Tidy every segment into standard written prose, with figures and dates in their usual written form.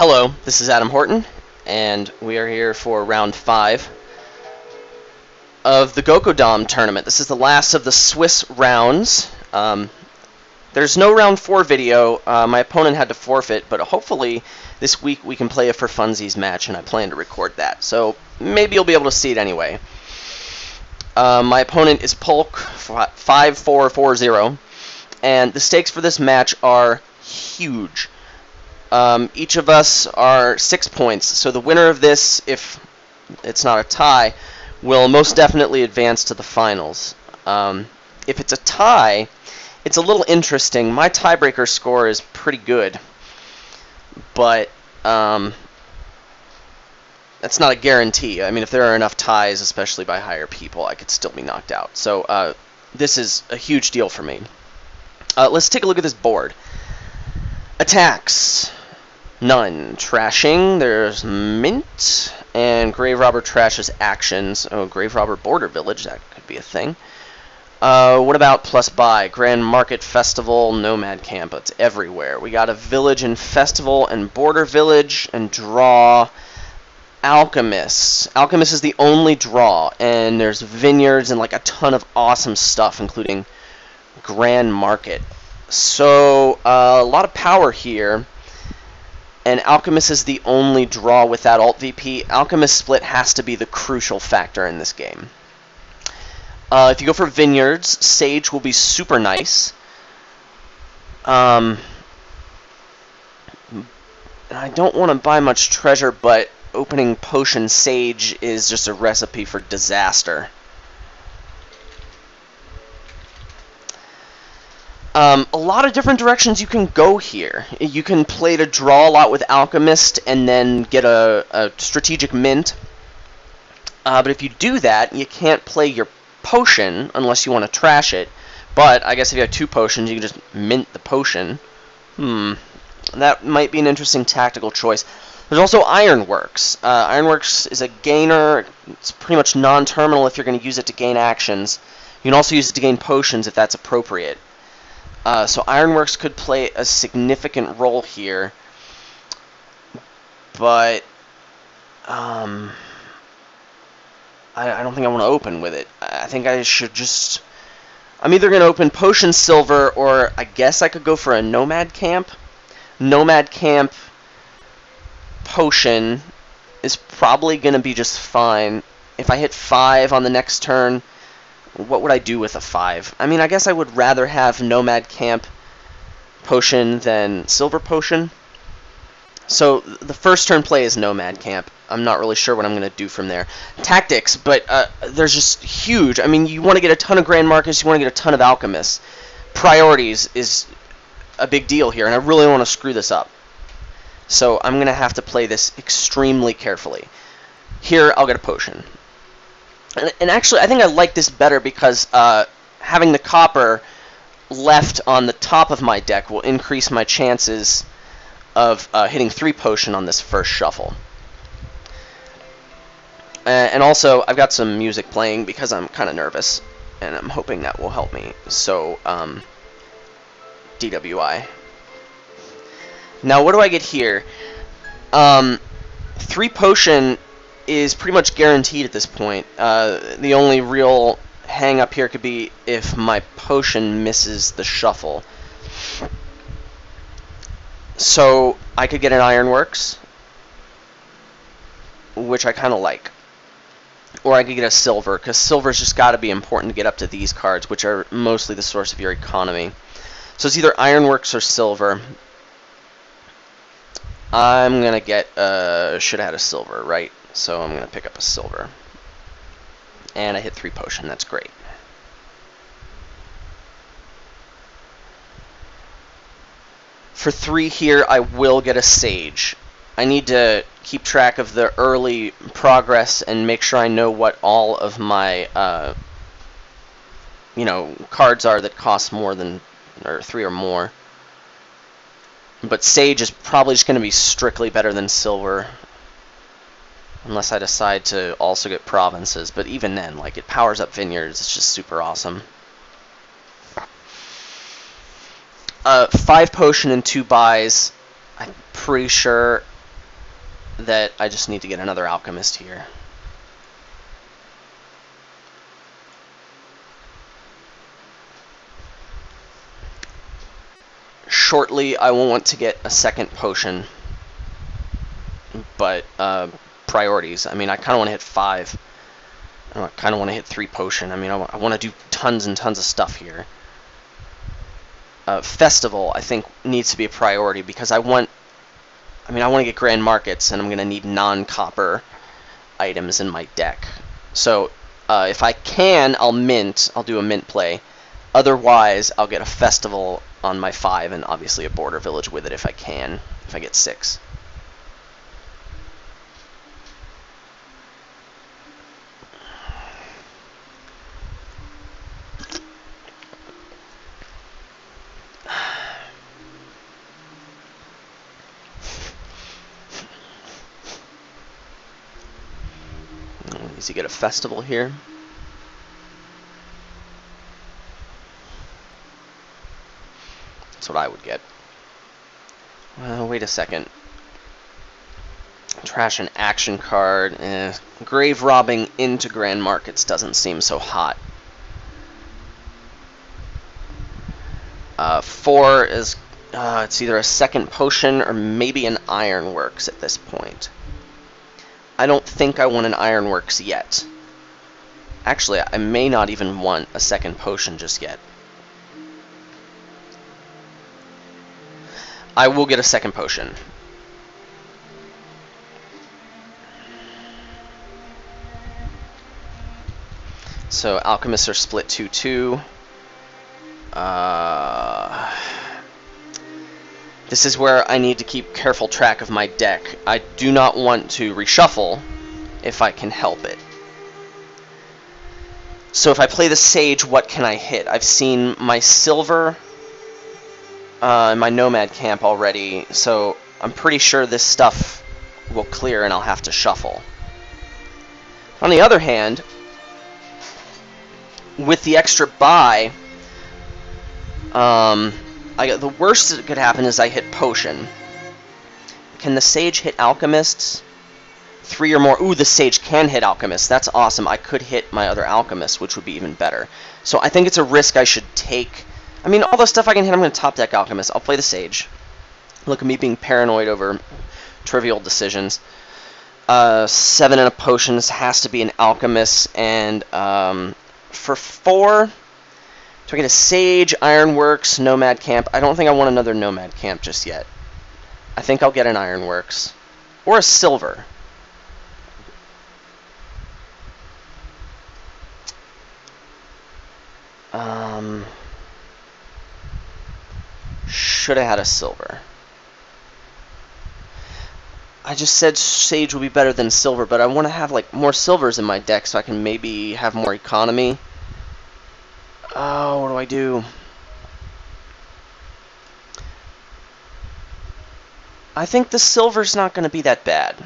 Hello, this is Adam Horton, and we are here for round 5 of the GokoDom tournament. This is the last of the Swiss rounds. There's no round 4 video. My opponent had to forfeit, but hopefully this week we can play a for funsies match, and I plan to record that. So maybe you'll be able to see it anyway. My opponent is Polk5440, and the stakes for this match are huge. Each of us are 6 points, so the winner of this, if it's not a tie, will most definitely advance to the finals. If it's a tie, it's a little interesting. My tiebreaker score is pretty good, but that's not a guarantee. I mean, if there are enough ties, especially by higher people, I could still be knocked out. So this is a huge deal for me. Let's take a look at this board. Attacks. None. Trashing, there's Mint, and Graverobber trashes actions. Oh, Graverobber Border Village, that could be a thing. What about plus buy? Grand Market, Festival, Nomad Camp, it's everywhere. We got a Village and Festival and Border Village, and draw Alchemist. Alchemist is the only draw, and there's Vineyards and like a ton of awesome stuff, including Grand Market. So, a lot of power here. And Alchemist is the only draw with that alt VP. Alchemist split has to be the crucial factor in this game. If you go for Vineyards, Sage will be super nice. And I don't want to buy much treasure, but opening Potion Sage is just a recipe for disaster. A lot of different directions you can go here. You can play to draw a lot with Alchemist and then get a strategic mint. But if you do that, you can't play your potion unless you want to trash it. But I guess if you have 2 potions, you can just mint the potion. That might be an interesting tactical choice. There's also Ironworks. Ironworks is a gainer. It's pretty much non-terminal if you're going to use it to gain actions. You can also use it to gain potions if that's appropriate. So Ironworks could play a significant role here, but I don't think I want to open with it. I think I should just... I'm either going to open Potion Silver, or I guess I could go for a Nomad Camp. Nomad Camp Potion is probably going to be just fine. If I hit 5 on the next turn, what would I do with a 5? I mean, I guess I would rather have Nomad Camp Potion than Silver Potion. So the first turn play is Nomad Camp. I'm not really sure what I'm going to do from there. Tactics, but there's just huge. I mean, you want to get a ton of Grand Markets, you want to get a ton of Alchemists. Priorities is a big deal here, and I really want to screw this up. So I'm going to have to play this extremely carefully. Here, I'll get a Potion. And actually, I think I like this better because having the copper left on the top of my deck will increase my chances of hitting 3 potion on this first shuffle. And also, I've got some music playing because I'm kind of nervous, and I'm hoping that will help me. So, DWI. Now, what do I get here? 3 potion is pretty much guaranteed at this point. The only real hang up here could be if my potion misses the shuffle. So I could get an Ironworks, which I kind of like. Or I could get a Silver, because Silver's just got to be important to get up to these cards, which are mostly the source of your economy. So it's either Ironworks or Silver. I'm going to get, should have had a Silver, right? So I'm going to pick up a Silver. And I hit 3 potion. That's great. For 3 here, I will get a Sage. I need to keep track of the early progress and make sure I know what all of my, cards are that cost more than, or 3 or more. But Sage is probably just going to be strictly better than Silver. Unless I decide to also get provinces, but even then, like, it powers up Vineyards, it's just super awesome. 5 potion and 2 buys. I'm pretty sure that I just need to get another Alchemist here. Shortly, I will want to get a second potion, but priorities. I mean, I kind of want to hit 5. I kind of want to hit 3 potion. I mean, I want to do tons and tons of stuff here. Festival, I think, needs to be a priority because I want to get Grand Markets, and I'm going to need non-copper items in my deck. So, if I can, I'll do a mint play. Otherwise, I'll get a Festival on my 5, and obviously a Border Village with it if I can, if I get 6. Does he get a Festival here? That's what I would get. Well, wait a second. Trash an action card. Grave robbing into Grand Markets doesn't seem so hot. 4 is it's either a second potion or maybe an Ironworks at this point. I don't think I want an Ironworks yet. Actually, I may not even want a second potion just yet. I will get a second potion. So Alchemists are split 2-2. This is where I need to keep careful track of my deck. I do not want to reshuffle if I can help it. So if I play the Sage, what can I hit? I've seen my Silver in my Nomad camp already, so I'm pretty sure this stuff will clear and I'll have to shuffle. On the other hand, with the extra buy, the worst that could happen is I hit Potion. Can the Sage hit Alchemists? 3 or more. Ooh, the Sage can hit Alchemists. That's awesome. I could hit my other Alchemists, which would be even better. So I think it's a risk I should take. I mean, all the stuff I can hit, I'm going to top deck Alchemist. I'll play the Sage. Look at me being paranoid over trivial decisions. 7 and a Potions has to be an Alchemist. And for 4... do I get a Sage, Ironworks, Nomad camp? I don't think I want another Nomad camp just yet. I think I'll get an Ironworks. Or a Silver. Should have had a Silver. I just said Sage would be better than Silver, but I want to have like more Silvers in my deck so I can maybe have more economy. Oh, what do I do? I think the Silver's not going to be that bad.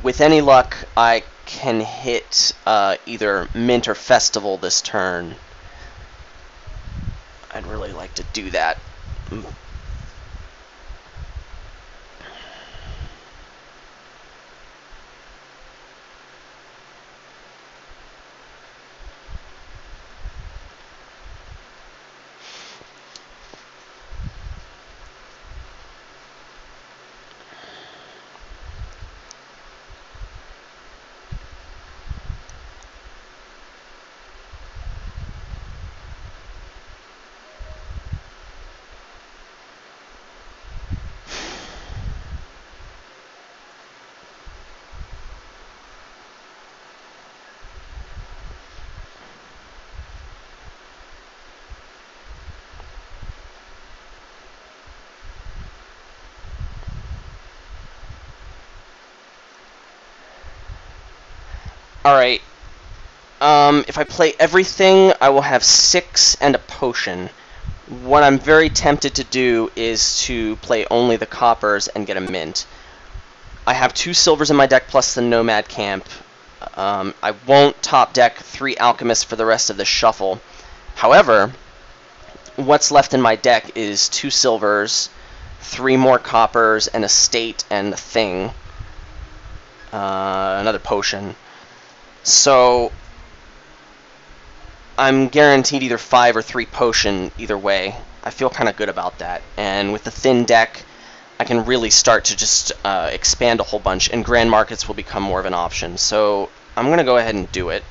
With any luck, I can hit either Mint or Festival this turn. I'd really like to do that. Alright, if I play everything, I will have 6 and a potion. What I'm very tempted to do is to play only the coppers and get a mint. I have 2 silvers in my deck plus the Nomad camp. I won't top deck 3 alchemists for the rest of the shuffle. However, what's left in my deck is 2 silvers, 3 more coppers, an estate, and a thing. Another potion. So I'm guaranteed either 5 or 3 potion either way. I feel kind of good about that. And with the thin deck, I can really start to just expand a whole bunch, and grand markets will become more of an option. So I'm going to go ahead and do it.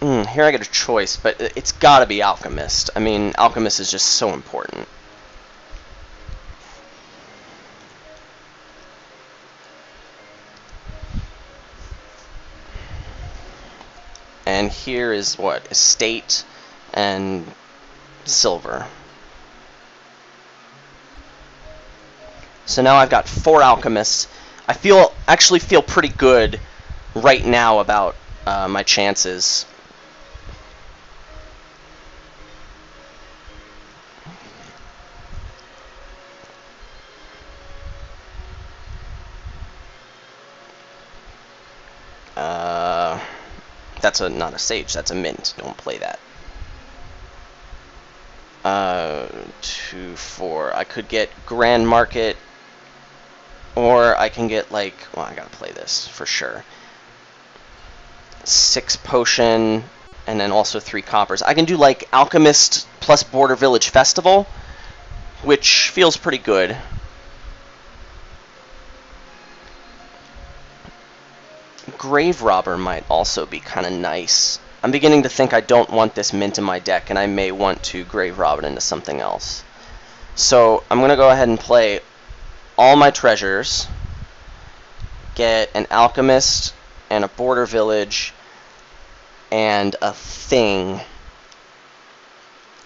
Here I get a choice, but it's got to be Alchemist. I mean, Alchemist is just so important. And here is what? Estate and silver. So now I've got 4 Alchemists. I actually feel pretty good right now about my chances. That's not a sage, that's a mint. Don't play that. 2, 4. I could get Grand Market, or I can get, like, well, I gotta play this for sure. 6 potion, and then also 3 coppers. I can do, like, Alchemist plus Border Village Festival, which feels pretty good. Graverobber might also be kind of nice. I'm beginning to think I don't want this mint in my deck, and I may want to Graverobber into something else. So I'm going to go ahead and play all my treasures, get an Alchemist and a Border Village and a thing.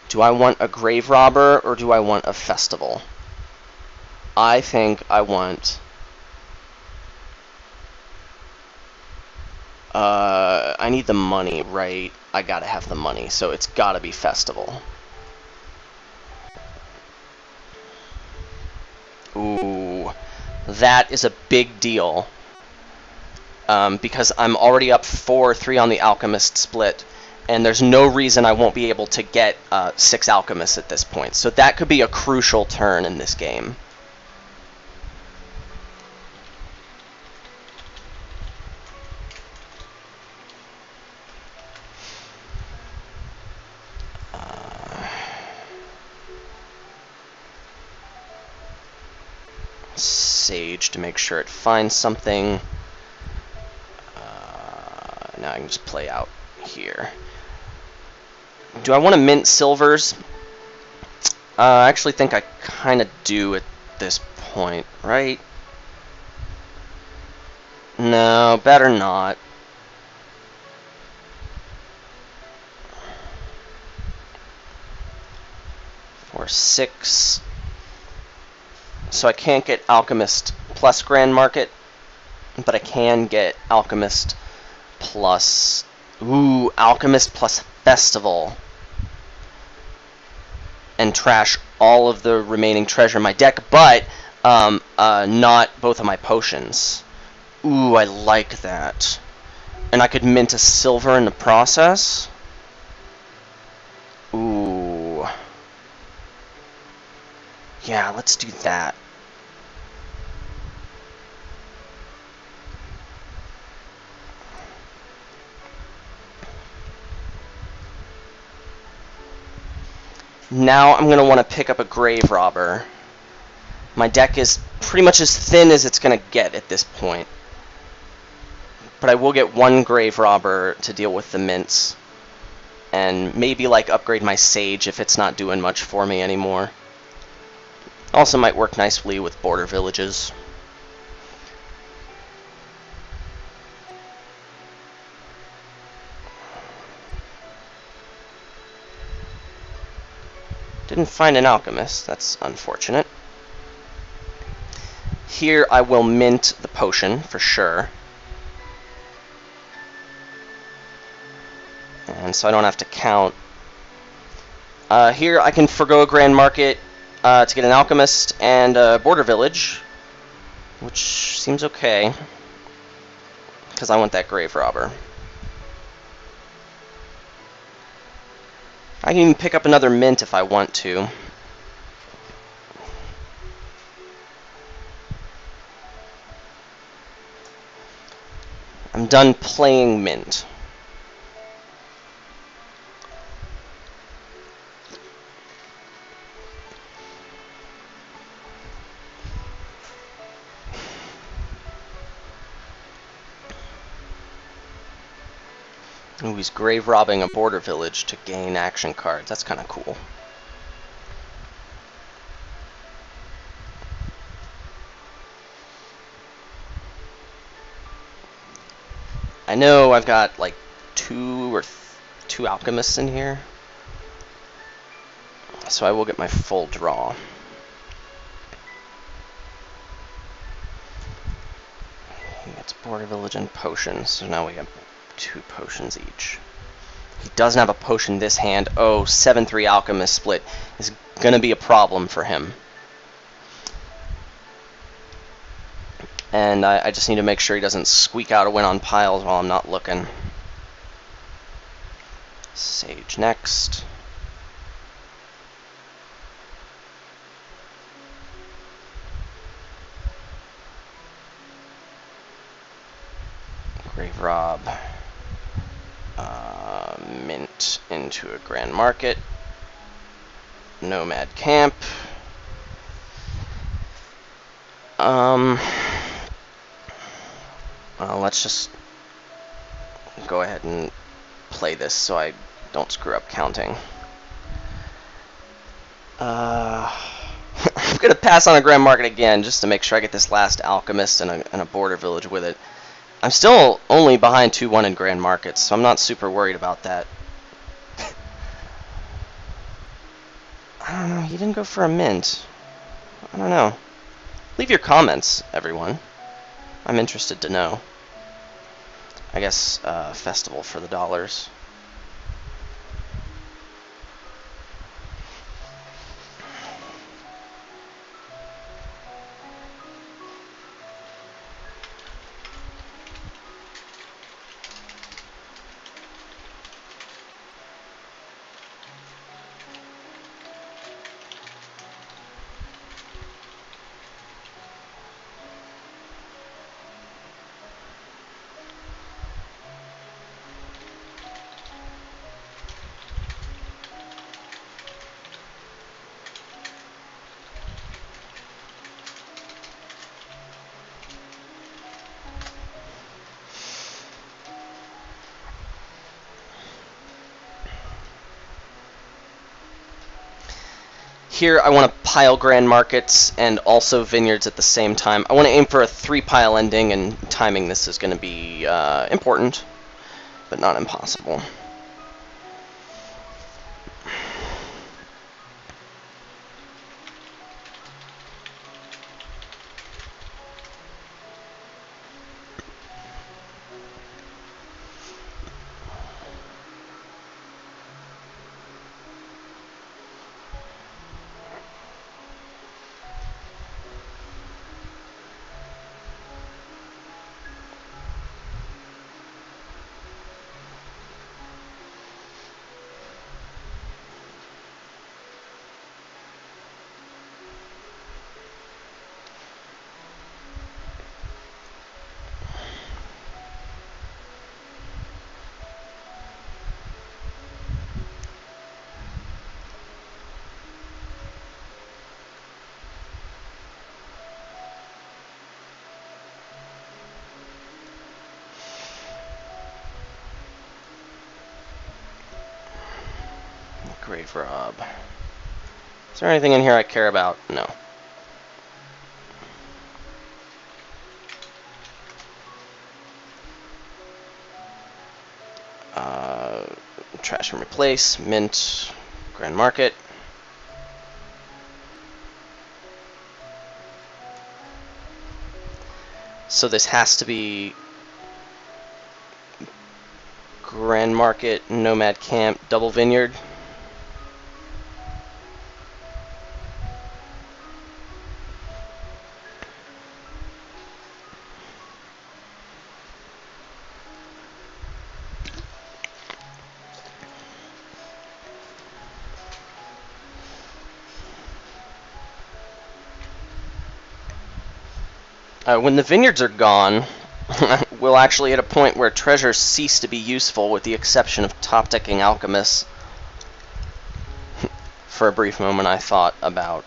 Do I want a Graverobber or do I want a Festival? I think I want... I need the money, right? I gotta have the money, so it's gotta be Festival. Ooh, that is a big deal. Because I'm already up 4-3 on the Alchemist split, and there's no reason I won't be able to get 6 Alchemists at this point. So that could be a crucial turn in this game. Sage to make sure it finds something. Now I can just play out here. Do I want to mint silvers? I actually think I kind of do at this point, right? No, better not. Or 6. So I can't get Alchemist plus Grand Market, but I can get Alchemist plus... Ooh, Alchemist plus Festival. And trash all of the remaining treasure in my deck, but not both of my potions. Ooh, I like that. And I could mint a silver in the process. Ooh. Yeah, let's do that. Now I'm going to want to pick up a Graverobber. My deck is pretty much as thin as it's going to get at this point. But I will get 1 Graverobber to deal with the mints. And maybe like upgrade my Sage if it's not doing much for me anymore. Also might work nicely with border villages. Didn't find an Alchemist. That's unfortunate. Here I will mint the potion for sure. And so I don't have to count. Here I can forgo a Grand Market. to get an Alchemist and a Border Village, which seems okay, because I want that Graverobber. I can even pick up another mint if I want to. I'm done playing mint. Ooh, he's grave robbing a border village to gain action cards. That's kind of cool. I know I've got like two alchemists in here, so I will get my full draw. He gets border village and potions, so now we have 2 potions each. He doesn't have a potion this hand. Oh, 7-3 Alchemist split is going to be a problem for him. And I just need to make sure he doesn't squeak out a win on piles while I'm not looking. Sage next. Graverobber. Mint into a Grand Market. Nomad camp. Well, let's just go ahead and play this so I don't screw up counting. I'm gonna pass on a Grand Market again just to make sure I get this last Alchemist and a border village with it. I'm still only behind 2-1 in Grand Markets, so I'm not super worried about that. I don't know, he didn't go for a mint. I don't know. Leave your comments, everyone. I'm interested to know. I guess festival for the dollars. Here I want to pile Grand Markets and also Vineyards at the same time. I want to aim for a 3-pile ending, and timing this is going to be important, but not impossible. Graverobber. Is there anything in here I care about? No. Trash and replace, mint, Grand Market. So this has to be Grand Market, Nomad camp, double Vineyard. When the vineyards are gone, we'll actually hit a point where treasures cease to be useful, with the exception of top-decking Alchemists. For a brief moment, I thought about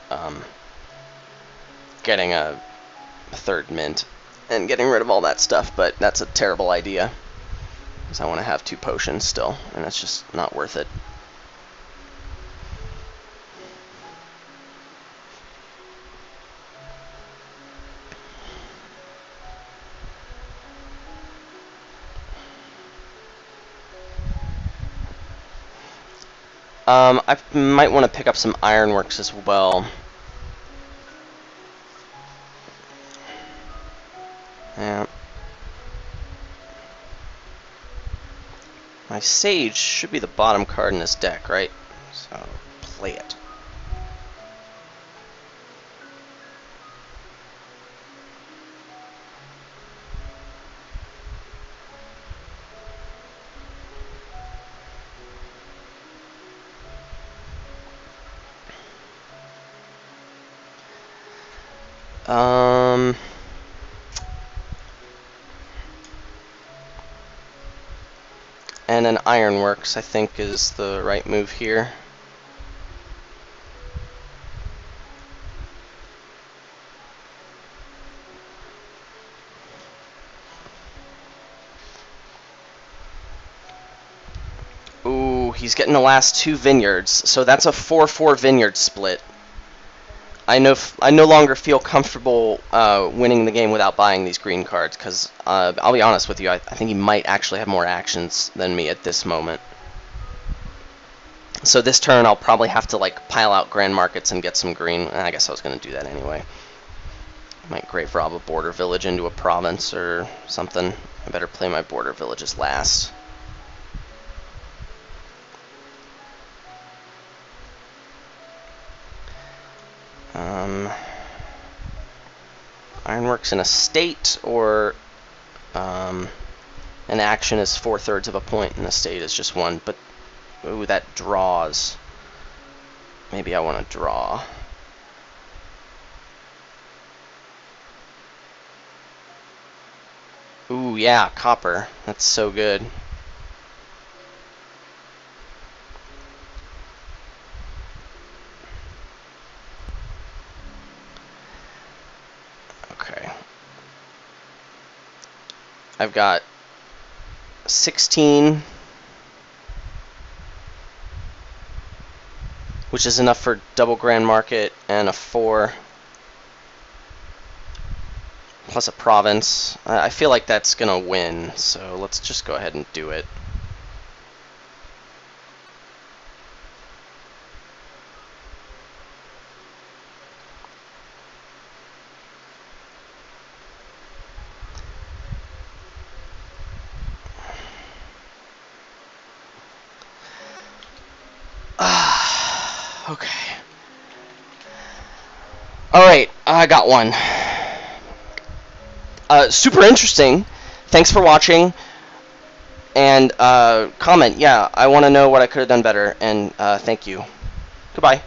getting a third mint and getting rid of all that stuff, but that's a terrible idea, because I want to have 2 potions still, and it's just not worth it. I might want to pick up some Ironworks as well. Yeah. My Sage should be the bottom card in this deck, right? So, play it. And an Ironworks, I think, is the right move here. Ooh, he's getting the last 2 vineyards, so that's a 4-4 vineyard split. I no longer feel comfortable winning the game without buying these green cards, because I'll be honest with you, I think he might actually have more actions than me at this moment. So this turn I'll probably have to like pile out Grand Markets and get some green. I guess I was going to do that anyway. Might Graverobber a border village into a province or something. I better play my border villages last. Ironworks in a state, or an action is 4/3 of a point, and a state is just 1. But ooh, that draws. Maybe I want to draw. Ooh, yeah, copper. That's so good. Okay. I've got 16, which is enough for double Grand Market, and a 4, plus a province. I feel like that's gonna win, so let's just go ahead and do it. Okay. Alright, I got one. Super interesting. Thanks for watching. And comment. Yeah, I want to know what I could have done better. And thank you. Goodbye.